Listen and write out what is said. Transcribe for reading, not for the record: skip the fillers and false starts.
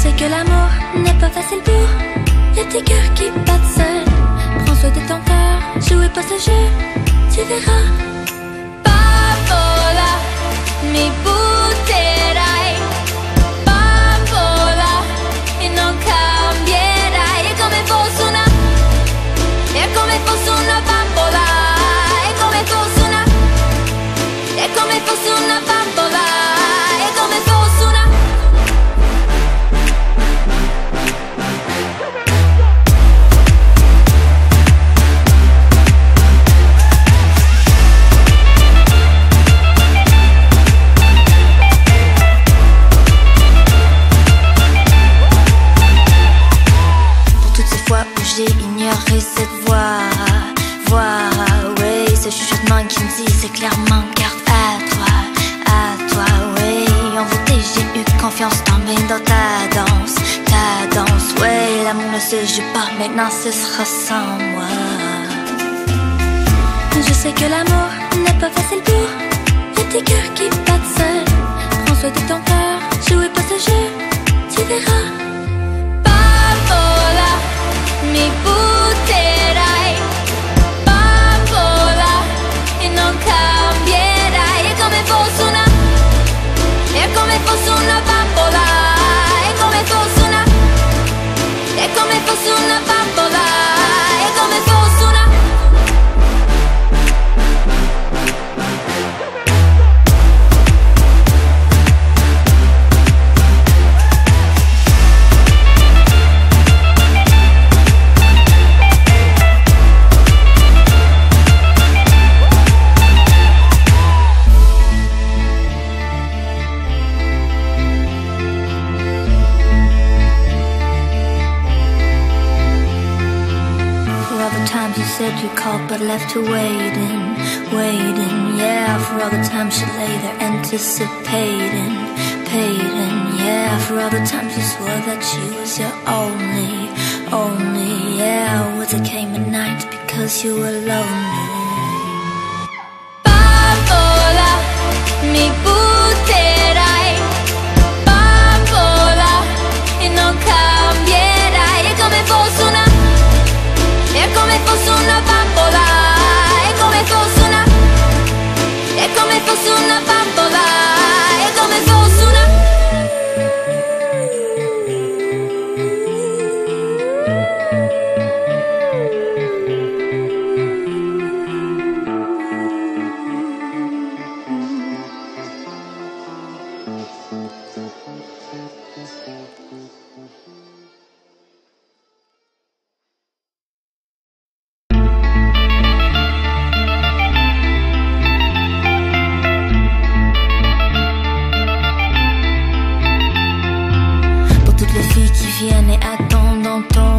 sais que l'amour n'est pas facile pour les petits cœurs qui battent seuls. Prends soin de ton cœur, jouez pas ce jeu, tu verras. Bambola, mi butterai. Bambola, e non cambierai. È come fosse una, è come fosse una bambola. È come fosse una, è come fosse una bambola. È come fosse una. J'ai ignoré cette voix, oui, ce chuchotement qui me dit c'est clairement garde à toi, oui. En vérité j'ai eu confiance dans ta danse, oui. L'amour ne se joue pas, maintenant ce sera sans moi. Je sais que l'amour n'est pas facile pour les petits cœurs qui battent seuls. Prends soin de ton cœur, jouez pas ce jeu, tu verras. Bambola, mi butterai. Bambola, e non cambierai. È come fosse una, è come fosse una bambola. È come fosse una, è come fosse una bambola. È come fosse una. You said you called but left her waiting, yeah. For all the times she lay there anticipating, yeah. For all the times you swore that she was your only, yeah. Words that came at night because you were lonely. Bambola, mi butterai. Bambola, e non cambierai. È come fosse una, è come fosse una bambola. È come fosse una, è come fosse una bambola. È come fosse una. Viennent et attendent dans ton